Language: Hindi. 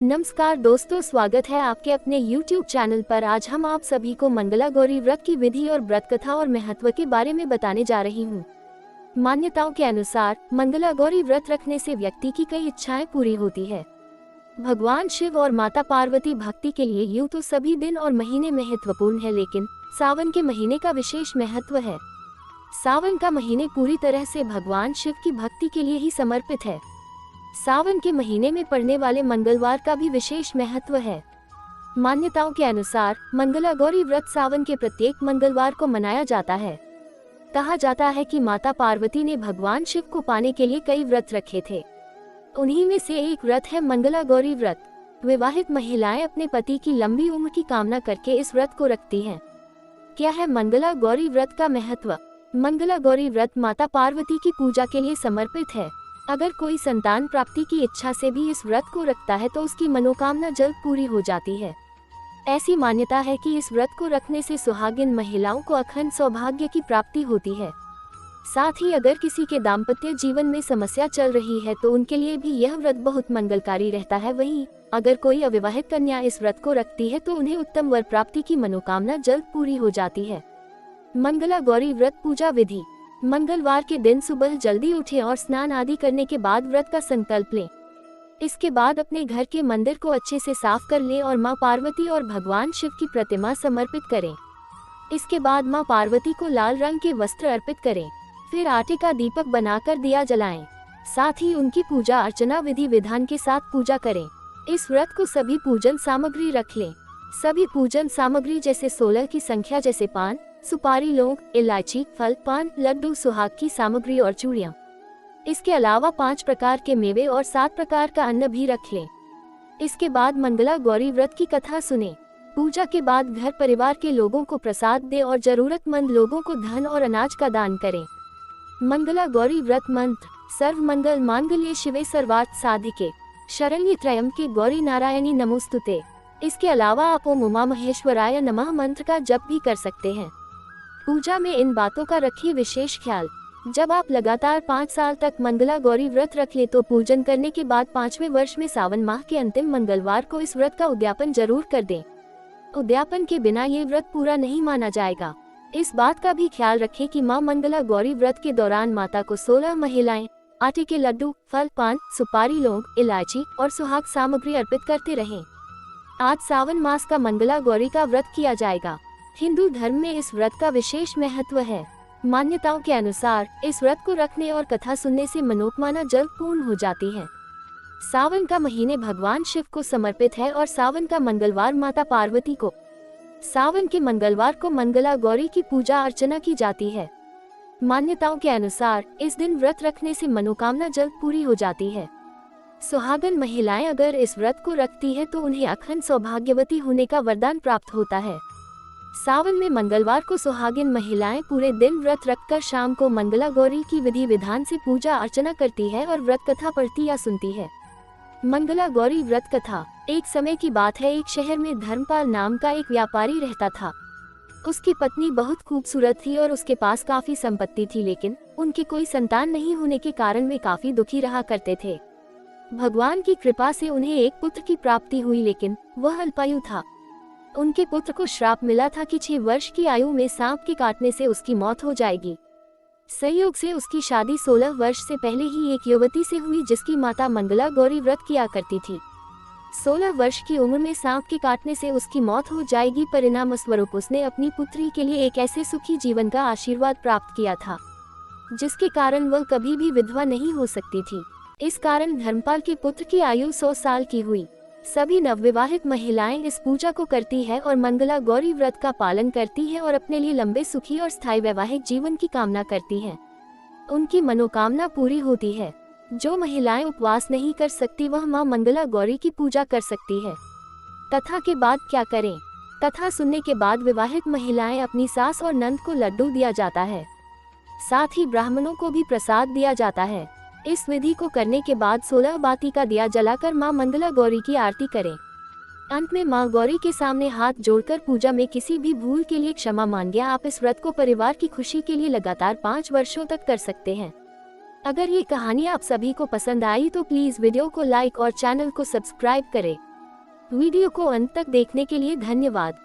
नमस्कार दोस्तों, स्वागत है आपके अपने YouTube चैनल पर। आज हम आप सभी को मंगला गौरी व्रत की विधि और व्रत कथा और महत्व के बारे में बताने जा रही हूँ। मान्यताओं के अनुसार मंगला गौरी व्रत रखने से व्यक्ति की कई इच्छाएं पूरी होती है। भगवान शिव और माता पार्वती भक्ति के लिए यूँ तो सभी दिन और महीने महत्वपूर्ण है, लेकिन सावन के महीने का विशेष महत्व है। सावन का महीने पूरी तरह से भगवान शिव की भक्ति के लिए ही समर्पित है। सावन के महीने में पड़ने वाले मंगलवार का भी विशेष महत्व है। मान्यताओं के अनुसार मंगला गौरी व्रत सावन के प्रत्येक मंगलवार को मनाया जाता है। कहा जाता है कि माता पार्वती ने भगवान शिव को पाने के लिए कई व्रत रखे थे। उन्हीं में से एक व्रत है मंगला गौरी व्रत। विवाहित महिलाएं अपने पति की लंबी उम्र की कामना करके इस व्रत को रखती हैं। क्या है मंगला गौरी व्रत का महत्व? मंगला गौरी व्रत माता पार्वती की पूजा के लिए समर्पित है। अगर कोई संतान प्राप्ति की इच्छा से भी इस व्रत को रखता है तो उसकी मनोकामना जल्द पूरी हो जाती है। ऐसी मान्यता है कि इस व्रत को रखने से सुहागिन महिलाओं को अखंड सौभाग्य की प्राप्ति होती है। साथ ही अगर किसी के दाम्पत्य जीवन में समस्या चल रही है तो उनके लिए भी यह व्रत बहुत मंगलकारी रहता है। वहीं अगर कोई अविवाहित कन्या इस व्रत को रखती है तो उन्हें उत्तम वर प्राप्ति की मनोकामना जल्द पूरी हो जाती है। मंगला गौरी व्रत पूजा विधि। मंगलवार के दिन सुबह जल्दी उठें और स्नान आदि करने के बाद व्रत का संकल्प लें। इसके बाद अपने घर के मंदिर को अच्छे से साफ कर लें और मां पार्वती और भगवान शिव की प्रतिमा समर्पित करें। इसके बाद मां पार्वती को लाल रंग के वस्त्र अर्पित करें। फिर आटे का दीपक बनाकर दिया जलाएं। साथ ही उनकी पूजा अर्चना विधि विधान के साथ पूजा करें। इस व्रत को सभी पूजन सामग्री रख लें। सभी पूजन सामग्री जैसे 16 की संख्या जैसे पान, सुपारी, लौंग, इलायची, फल, पान, लड्डू, सुहाग की सामग्री और चूड़ियाँ। इसके अलावा 5 प्रकार के मेवे और 7 प्रकार का अन्न भी रख लें। इसके बाद मंगला गौरी व्रत की कथा सुने। पूजा के बाद घर परिवार के लोगों को प्रसाद दें और जरूरतमंद लोगों को धन और अनाज का दान करें। मंगला गौरी व्रत मंत्र। सर्व मंगल मांगल्ये शिवे सर्वार्थ साधिके शरण्ये त्र्यंबके गौरी नारायणी नमोस्तुते। इसके अलावा आप ओम उमा महेश्वराय नमः मंत्र का जप भी कर सकते हैं। पूजा में इन बातों का रखिए विशेष ख्याल। जब आप लगातार 5 साल तक मंगला गौरी व्रत रख ले तो पूजन करने के बाद 5वें वर्ष में सावन माह के अंतिम मंगलवार को इस व्रत का उद्यापन जरूर कर दें। उद्यापन के बिना ये व्रत पूरा नहीं माना जाएगा। इस बात का भी ख्याल रखें कि मां मंगला गौरी व्रत के दौरान माता को 16 महिलाएं आटे के लड्डू, फल, पान, सुपारी, लौंग, इलायची और सुहाग सामग्री अर्पित करते रहें। आज सावन मास का मंगला गौरी का व्रत किया जाएगा। हिंदू धर्म में इस व्रत का विशेष महत्व है। मान्यताओं के अनुसार इस व्रत को रखने और कथा सुनने से मनोकामना जल्द पूर्ण हो जाती है। सावन का महीने भगवान शिव को समर्पित है और सावन का मंगलवार माता पार्वती को। सावन के मंगलवार को मंगला गौरी की पूजा अर्चना की जाती है। मान्यताओं के अनुसार इस दिन व्रत रखने से मनोकामना जल्द पूरी हो जाती है। सुहागन महिलाएं अगर इस व्रत को रखती है तो उन्हें अखंड सौभाग्यवती होने का वरदान प्राप्त होता है। सावन में मंगलवार को सुहागिन महिलाएं पूरे दिन व्रत रखकर शाम को मंगला गौरी की विधि विधान से पूजा अर्चना करती है और व्रत कथा पढ़ती या सुनती है। मंगला गौरी व्रत कथा। एक समय की बात है, एक शहर में धर्मपाल नाम का एक व्यापारी रहता था। उसकी पत्नी बहुत खूबसूरत थी और उसके पास काफी संपत्ति थी, लेकिन उनके कोई संतान नहीं होने के कारण वे काफी दुखी रहा करते थे। भगवान की कृपा से उन्हें एक पुत्र की प्राप्ति हुई, लेकिन वह अल्पायु था। उनके पुत्र को श्राप मिला था कि 6 वर्ष की आयु में सांप के काटने से उसकी मौत हो जाएगी। संयोग से उसकी शादी 16 वर्ष से पहले ही एक युवती से हुई जिसकी माता मंगला गौरी व्रत किया करती थी। 16 वर्ष की उम्र में सांप के काटने से उसकी मौत हो जाएगी। परिणाम स्वरूप उसने अपनी पुत्री के लिए एक ऐसे सुखी जीवन का आशीर्वाद प्राप्त किया था जिसके कारण वह कभी भी विधवा नहीं हो सकती थी। इस कारण धर्मपाल के पुत्र की आयु 100 साल की हुई। सभी नवविवाहित महिलाएं इस पूजा को करती है और मंगला गौरी व्रत का पालन करती है और अपने लिए लंबे, सुखी और स्थायी वैवाहिक जीवन की कामना करती हैं। उनकी मनोकामना पूरी होती है। जो महिलाएं उपवास नहीं कर सकती वह मां मंगला गौरी की पूजा कर सकती है। कथा के बाद क्या करें? कथा सुनने के बाद विवाहित महिलाएं अपनी सास और नंद को लड्डू दिया जाता है। साथ ही ब्राह्मणों को भी प्रसाद दिया जाता है। इस विधि को करने के बाद 16 बाती का दिया जलाकर मां मंगला गौरी की आरती करें। अंत में मां गौरी के सामने हाथ जोड़कर पूजा में किसी भी भूल के लिए क्षमा मांगे। आप इस व्रत को परिवार की खुशी के लिए लगातार 5 वर्षों तक कर सकते हैं। अगर ये कहानी आप सभी को पसंद आई तो प्लीज वीडियो को लाइक और चैनल को सब्सक्राइब करें। वीडियो को अंत तक देखने के लिए धन्यवाद।